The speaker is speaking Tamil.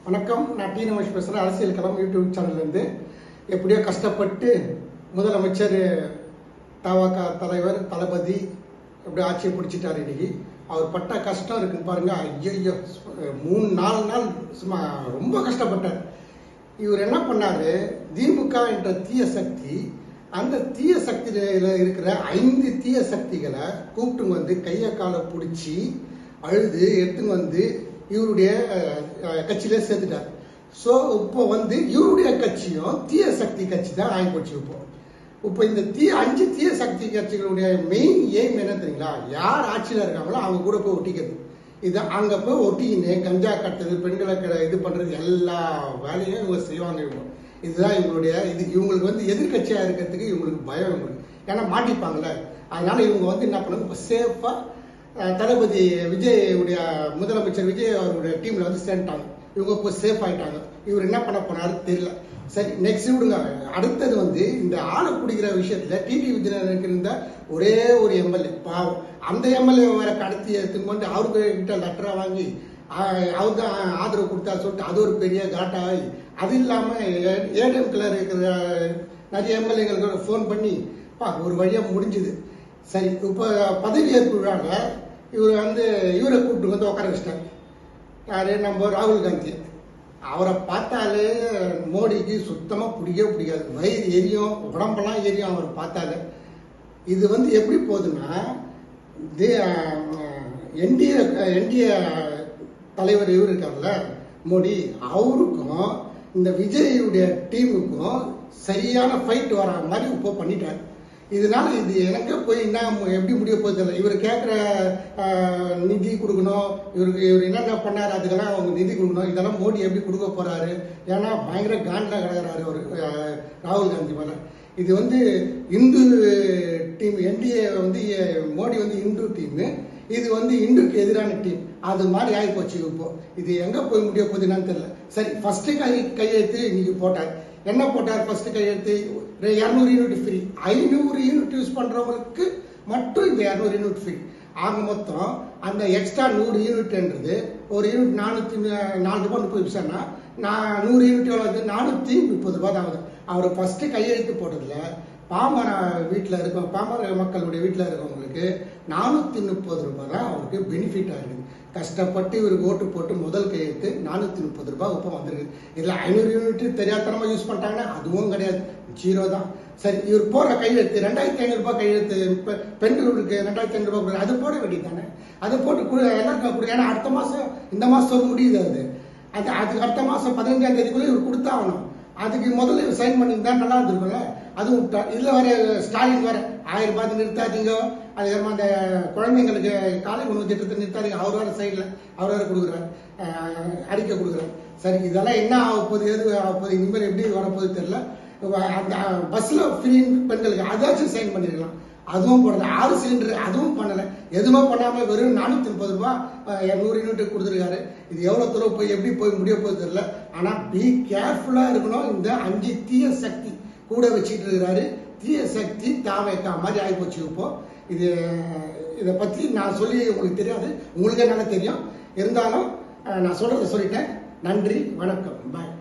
வணக்கம். நான் டி ரமேஷ் பேசுகிறேன். அரசியல் களம் யூடியூப் சேனல்லேருந்து. எப்படியோ கஷ்டப்பட்டு முதலமைச்சர் தவக தலைவர் தளபதி எப்படி ஆட்சியை பிடிச்சிட்டார். இன்னைக்கு அவர் பட்ட கஷ்டம் இருக்குன்னு பாருங்க. ஐயோ 3-4 நாள் சும்மா ரொம்ப கஷ்டப்பட்டார். இவர் என்ன பண்ணாரு, திமுக என்ற தீய சக்தி, அந்த தீய சக்தியில இருக்கிற 5 தீய சக்திகளை கூப்பிட்டு வந்து கையை காலை பிடிச்சி அழுது எடுத்துன்னு வந்து இவருடைய கட்சியில சேர்த்துட்டார். ஸோ இப்போ வந்து இவருடைய கட்சியும் தீய சக்தி கட்சி தான் ஆகிப்போச்சு. இப்போ இந்த 5 தீய சக்தி கட்சிகளுடைய மெயின் எய்ம் என்ன தெரியுங்களா? யார் ஆட்சியில் இருக்காங்களோ அவங்க கூட போய் ஒட்டிக்கிறது. இது அங்கே போய் ஒட்டிக்கின்னு கஞ்சா கட்டுறது, பெண்களை இது பண்ணுறது, எல்லா வேலையும் இவங்க செய்வாங்க. இதுதான் இவங்களுடைய இவங்களுக்கு வந்து எதிர்கட்சியாக இருக்கிறதுக்கு இவங்களுக்கு பயம். இவங்களுக்கு ஏன்னா மாட்டிப்பாங்கல்ல. அதனால இவங்க வந்து என்ன பண்ணுவாங்க, இப்போ சேஃபாக தளபதி விஜயுடைய முதலமைச்சர் விஜய் அவருடைய டீம்ல வந்து சேர்ந்துட்டாங்க. இவங்க இப்போ சேஃப் ஆயிட்டாங்க. இவர் என்ன பண்ண போனாரு தெரியல. சரி, நெக்ஸ்ட் விடுங்க. அடுத்தது வந்து இந்த ஆளை பிடிக்கிற விஷயத்துல டிடி விஜயனுக்கு இருந்த ஒரே ஒரு எம்எல்ஏ பாவம். அந்த எம்எல்ஏ வேற கடத்தி எடுத்துன்னு கொண்டு அவருக்கு கிட்ட லெட்டரா வாங்கி அவர் தான் ஆதரவு கொடுத்தா சொல்லிட்டு அது ஒரு பெரிய காட்டாகி, அது இல்லாம ஏடிஎம்கில் இருக்கிற நிறைய எம்எல்ஏங்களுக்கு ஃபோன் பண்ணி ஒரு வழியா முடிஞ்சுது. சரி, இப்போ பதவியேற்பு விழாவில் இவர் வந்து இவரை கூப்பிட்டு வந்து உட்கார வச்சிட்டாங்க. யாரு? நம்ம ராகுல் காந்தி. அவரை பார்த்தாலே மோடிக்கு சுத்தமாக பிடிக்காது. வயிறு எரியும், உடம்பெல்லாம் எரியும் அவரை பார்த்தாலே. இது வந்து எப்படி போகுதுன்னா, என்டிஏ தலைவர் இவர் இருக்கார்ல மோடி, அவருக்கும் இந்த விஜயுடைய டீமுக்கும் சரியான ஃபைட் வர மாதிரி இப்போ பண்ணிட்டார். இதனால இது எனக்கு போய் என்ன எப்படி முடிய போகுது இல்லை. இவர் கேட்குற நிதி கொடுக்கணும், இவர் என்னென்ன பண்ணாரு அதுக்கெல்லாம் அவங்க நிதி கொடுக்கணும். இதெல்லாம் மோடி எப்படி கொடுக்க போறாரு? ஏன்னா பயங்கர காண்டில் கிடக்கிறாரு அவர் ராகுல் காந்தி மேலே. இது வந்து இந்து டீம், என்டிஏ வந்து மோடி வந்து இந்து டீமு, இது வந்து இந்துக்கு எதிரான டீம். அது மாதிரி ஆகி போச்சு. இப்போ இது எங்க போய் முடிய போகுதுன்னு தெரியல. சரி, ஃபர்ஸ்ட் கையெழுத்து இன்னைக்கு போட்டார். என்ன போட்டார்? ஃபர்ஸ்ட் கையெழுத்து 200 யூனிட் ஃப்ரீ. 500 யூனிட் யூஸ் பண்றவங்களுக்கு மட்டும் இந்த 200 யூனிட் ஃப்ரீ. ஆக மொத்தம் அந்த எக்ஸ்ட்ரா 100 யூனிட்ன்றது ஒரு யூனிட் 404 ரூபாய் 30 பைசானா 100 யூனிட் எவ்வளவு? 430 ரூபாய் தான் ஆகுது. அவர் ஃபர்ஸ்ட் கையெழுத்து போட்டதுல பாமர வீட்டில் இருக்கும், பாமர மக்களுடைய வீட்டில் இருக்கவங்களுக்கு 430 ரூபாய் தான் அவருக்கு பெனிஃபிட் ஆகுது. கஷ்டப்பட்டு இவருக்கு ஓட்டு போட்டு முதல் கையெழுத்து 430 ரூபாய் இப்போ வந்திருக்கு. இதில் 500 யூனிட் தெரியாதனமா யூஸ் பண்ணிட்டாங்கன்னா அதுவும் கிடையாது, 0 தான். சரி, இவர் போடுற கையெழுத்து 2500 ரூபாய் கையெழுத்து பெண்களுக்கு 2500 ரூபாய் கொடுக்குறது, அது போட வேண்டியது தானே. அதை போட்டு எல்லாருக்கும் கொடுங்க. ஏன்னா அடுத்த மாதம், இந்த மாதம் முடியுது அதுக்கு அடுத்த மாதம் 15ஆம் தேதிக்குள்ளே இவர் கொடுத்தாகணும். அதுக்கு முதல்ல சைன் பண்ணியிருந்தா நல்லா இருந்திருக்கும்ல. அதுவும் விட்டா. இதில் வர ஸ்டாலின் வர 1000 ரூபாய் நிறுத்தாதீங்க, அதுக்கப்புறமா அந்த குழந்தைங்களுக்கு காலை உணவு திட்டத்தை நிறுத்தாதீங்க, அவர் வேற சைடில் அவர் வேற கொடுக்குறாரு, அறிக்கை கொடுக்குறாரு. சரி, இதெல்லாம் என்ன ஆக போகுது, எது ஆக போகுது, இனிமேல் எப்படி வரப்போகுது தெரியல. அந்த பஸ்ஸில் ஃப்ரீ பெண்களுக்கு அதாச்சும் சைன் பண்ணிருக்கலாம். அதுவும் போடல. 6 சிலிண்டர் அதுவும் பண்ணலை. எதுவுமே பண்ணாமல் வெறும் 430 ரூபாய் 100 யூனிட் கொடுத்துருக்காரு. இது எவ்வளோ தூரம் போய் எப்படி போய் முடிய போகுது தெரியல. ஆனால் பி கேர்ஃபுல்லாக இருக்கணும். இந்த 5 தீய சக்தி கூட வச்சுட்டு இருக்கிறாரு. தீய சக்தி தாவேக்கா மாதிரி ஆகிப்போச்சு. இப்போ இதை பற்றி நான் சொல்லி உங்களுக்கு தெரியாது, உங்களுக்கு நல்லா தெரியும். இருந்தாலும் நான் சொல்கிறத சொல்லிட்டேன். நன்றி, வணக்கம், பாய்.